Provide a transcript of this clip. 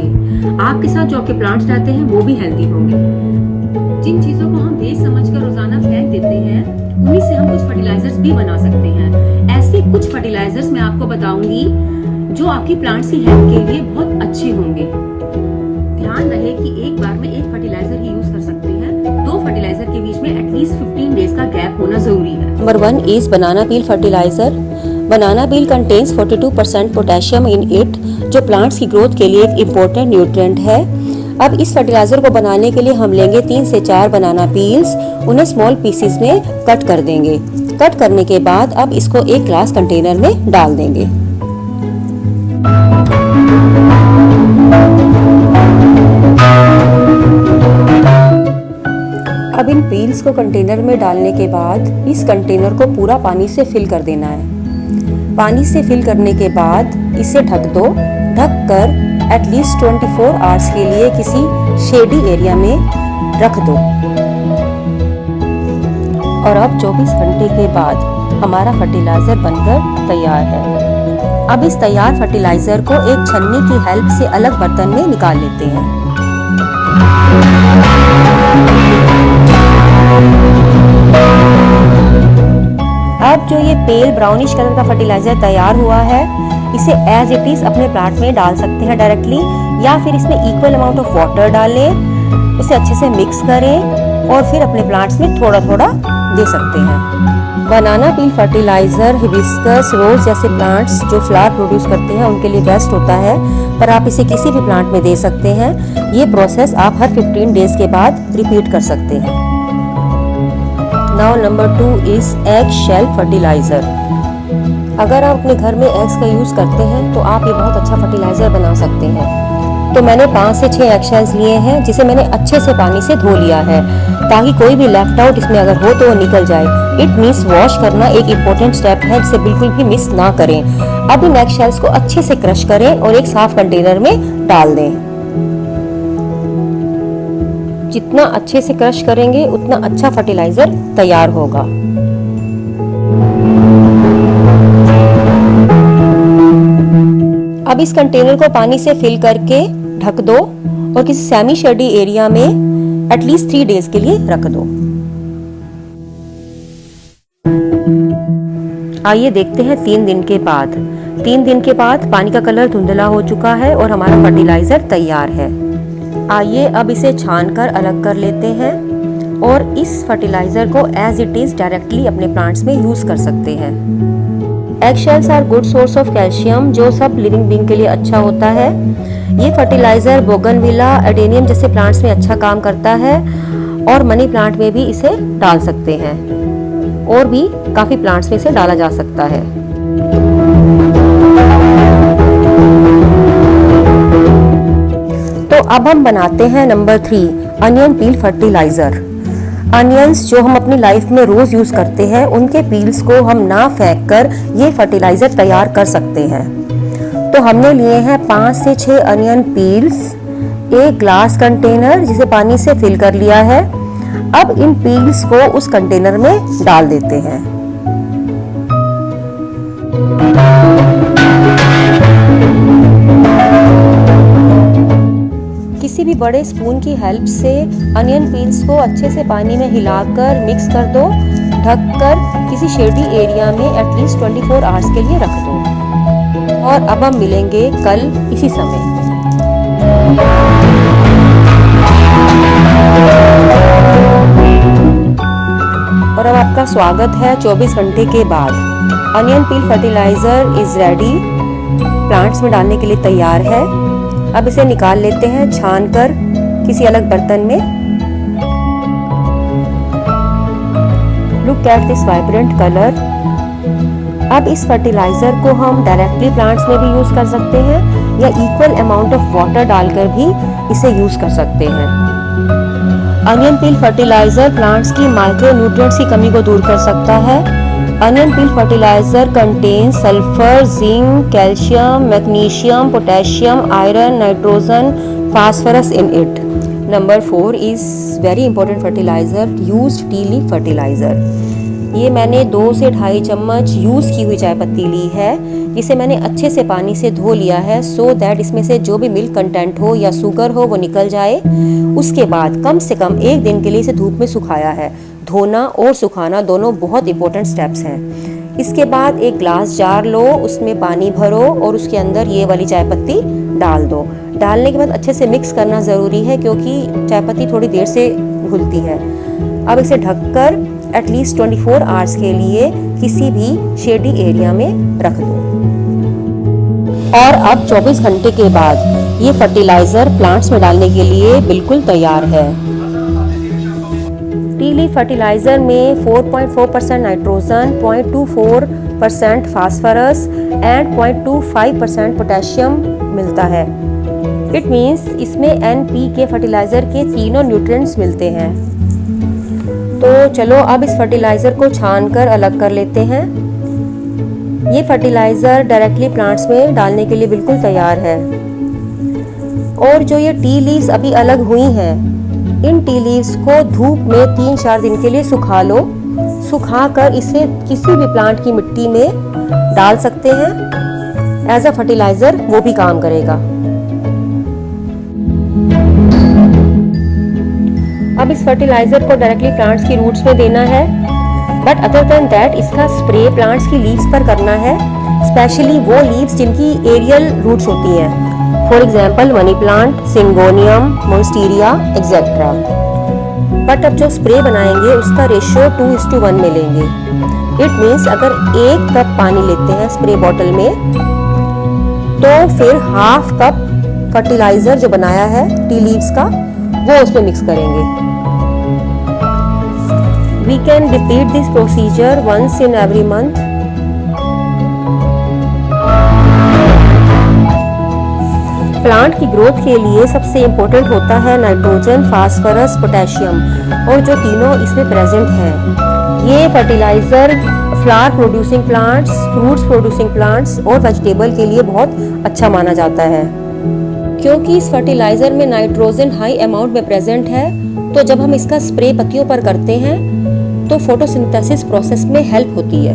रहेंगे। आपके साथ जो आपके प्लांट्स रहते हैं वो भी हेल्दी होंगे। जिन चीजों को हम वेस्ट समझकर रोजाना फेंक देते हैं, उन्हीं से हम कुछ फर्टिलाइजर्स भी बना सकते हैं। ऐसे कुछ फर्टिलाइजर्स मैं आपको बताऊंगी जो आपकी प्लांट्स की हेल्थ के लिए बहुत अच्छे होंगे। ध्यान रहे कि एक बार में एक फर्टिलाइजर ही यूज कर सकते हैं। दो फर्टिलाइजर के बीच में एटलीस्ट 15 डेज का गैप होना जरूरी है। Number 1 is banana peel fertilizer. Banana peel contains 42% potassium in it, जो प्लांट्स की ग्रोथ के लिए एक इम्पोर्टेंट न्यूट्रिएंट है। अब इस फर्टिलाइजर को बनाने के लिए हम लेंगे 3 से 4 बनाना पील्स, उन्हें स्मॉल पीसेस में कट कर देंगे। कट करने के बाद अब इसको एक ग्लास कंटेनर में डाल देंगे। अब इन पील्स को कंटेनर में डालने के बाद इस कंटेनर को पूरा पानी से फिल कर देना है। पानी से फिल करने के बाद इसे ढक दो। ढक कर एटलीस्ट 24 आवर्स के लिए किसी शेडी एरिया में रख दो। और अब 24 घंटे के बाद हमारा फर्टिलाइजर बनकर तैयार है। अब इस तैयार फर्टिलाइजर को एक छन्नी की हेल्प से अलग बर्तन में निकाल लेते हैं। अब जो ये पेल ब्राउनिश कलर का फर्टिलाइजर तैयार हुआ है, इसे एज इट इज अपने प्लांट में डाल सकते हैं डायरेक्टली, या फिर इसमें इक्वल अमाउंट ऑफ वाटर डालें, उसे अच्छे से मिक्स करें और फिर अपने प्लांट्स में थोड़ा थोड़ा दे सकते हैं। बनाना पील फर्टिलाइजर हिबिस्कस, रोज जैसे प्लांट्स जो फ्लावर प्रोड्यूस करते हैं उनके लिए बेस्ट होता है, पर आप इसे किसी भी प्लांट में दे सकते हैं। ये प्रोसेस आप हर 15 डेज के बाद रिपीट कर सकते हैं। Now number 2 is egg shell fertiliser. अगर आप अपने घर में एग्स का यूज करते हैं तो आप ये बहुत अच्छा फर्टिलाइजर बना सकते हैं। तो मैंने 5 से 6 एग शेल्स लिए हैं, जिसे मैंने अच्छे से पानी से धो लिया है ताकि कोई भी लेफ्ट आउट इसमें अगर हो तो वो निकल जाए। इट मीन्स वॉश करना एक इम्पोर्टेंट स्टेप है, जिसे बिल्कुल भी मिस ना करें। अब इन एग शेल्स को अच्छे से क्रश करें और एक साफ कंटेनर में डाल दें। जितना अच्छे से क्रश करेंगे उतना अच्छा फर्टिलाइजर तैयार होगा। अब इस कंटेनर को पानी से फिल करके ढक दो और किसी सेमी शेडी एरिया में एटलीस्ट 3 डेज के लिए रख दो। आइए देखते हैं 3 दिन के बाद। 3 दिन के बाद पानी का कलर धुंधला हो चुका है और हमारा फर्टिलाइजर तैयार है। आइए अब इसे छानकर अलग कर लेते हैं और इस फर्टिलाइजर को एज इट इज डायरेक्टली अपने प्लांट्स में यूज कर सकते हैं। Egg shells are good source of calcium, जो सब लिविंग बीइंग के लिए अच्छा होता है। ये फर्टिलाइजर बोगनविला, एडेनियम जैसे प्लांट्स में अच्छा काम करता है और मनी प्लांट में भी इसे डाल सकते हैं, और भी काफी प्लांट्स में इसे डाला जा सकता है। तो अब हम बनाते हैं number 3 onion peel fertiliser. Onions जो हम अपनी लाइफ में रोज यूज करते हैं, उनके पील्स को हम ना फेंक कर ये फर्टिलाइजर तैयार कर सकते हैं। तो हमने लिए हैं 5 से 6 अनियन पील्स, एक ग्लास कंटेनर जिसे पानी से फिल कर लिया है। अब इन पील्स को उस कंटेनर में डाल देते हैं। किसी भी बड़े स्पून की हेल्प से अनियन पील्स को अच्छे से पानी में हिलाकर मिक्स कर दो। ढककर किसी शेडी एरिया में एटलीस्ट 24 आवर्स के लिए रख दो। और अब हम मिलेंगे कल इसी समय। और अब आपका स्वागत है 24 घंटे के बाद। Onion peel fertiliser is ready, plants में डालने के लिए तैयार है। अब इसे निकाल लेते हैं छानकर किसी अलग बर्तन में। Look at this vibrant colour. अब इस फर्टिलाइजर को हम डायरेक्टली प्लांट्स में भी यूज कर सकते हैं या इक्वल अमाउंट ऑफ वाटर डालकर भी इसे यूज कर सकते हैं। अनियन पील फर्टिलाइजर प्लांट्स की माइक्रो न्यूट्रिएंट्स की कमी को दूर कर सकता है। Onion peel fertilizer contains sulfur, zinc, calcium, magnesium, potassium, iron, nitrogen, phosphorus in it. Number 4 is very important fertilizer, used tea leaf fertilizer. ये मैंने 2 से ढाई चम्मच यूज़ की हुई चाय पत्ती ली है, जिसे मैंने अच्छे से पानी से धो लिया है सो दैट इसमें से जो भी मिल्क कंटेंट हो या शुगर हो वो निकल जाए। उसके बाद कम से कम 1 दिन के लिए इसे धूप में सुखाया है। धोना और सुखाना दोनों बहुत इंपॉर्टेंट स्टेप्स हैं। इसके बाद एक ग्लास जार लो, उसमें पानी भरो और उसके अंदर ये वाली चाय पत्ती डाल दो। डालने के बाद अच्छे से मिक्स करना ज़रूरी है क्योंकि चाय पत्ती थोड़ी देर से घुलती है। अब इसे ढककर एटलीस्ट 24 आवर्स के लिए किसी भी शेडी एरिया में रख दो। और अब 24 घंटे के बाद ये फर्टिलाइज़र प्लांट्स में डालने के लिए बिल्कुल तैयार है। टी लीफ फर्टिलाइज़र में 4.4% नाइट्रोजन, 0.24% फास्फोरस एंड 0.25% पोटेशियम मिलता है। इट मीन्स इसमें NPK फर्टिलाइज़र के तीनों न्यूट्रिएंट्स मिलते हैं। तो चलो अब इस फर्टिलाइज़र को छानकर अलग कर लेते हैं। ये फर्टिलाइज़र डायरेक्टली प्लांट्स में डालने के लिए बिल्कुल तैयार है। और जो ये टी लीव्स अभी अलग हुई हैं, इन टी लीव्स को धूप में 3-4 दिन के लिए सुखा लो। सुखाकर इसे किसी भी प्लांट की मिट्टी में डाल सकते हैं। एज अ फर्टिलाइज़र वो भी काम करेगा। अब इस फर्टिलाइज़र को डायरेक्टली प्लांट्स की रूट्स में देना है, बट अदर देन दैट इसका स्प्रे प्लांट्स की लीव्स पर करना है, स्पेशली वो लीव्स जिनकी एरियल रूट्स होती हैं। For example money plant, syngonium, monstera etcetera. But अब जो स्प्रे बनाएंगे उसका रेशियो 2:1 में लेंगे। इट मीन्स अगर 1 कप पानी लेते हैं स्प्रे बॉटल में, तो फिर ½ कप फर्टिलाइज़र जो बनाया है टी लीव्स का वो उसमें मिक्स करेंगे। We can repeat this procedure once in every month. Plant की ग्रोथ के लिए सबसे इम्पोर्टेंट होता है नाइट्रोजन, फास्फोरस, पोटेशियम, और जो तीनों इसमें प्रेजेंट हैं। ये fertiliser flower producing plants, fruits producing plants और वेजिटेबल के लिए बहुत अच्छा माना जाता है। क्योंकि इस फर्टिलाइज़र में नाइट्रोजन हाई अमाउंट में प्रेजेंट है, तो जब हम इसका स्प्रे पत्तियों पर करते हैं तो फोटोसिंथेसिस प्रोसेस में हेल्प होती है।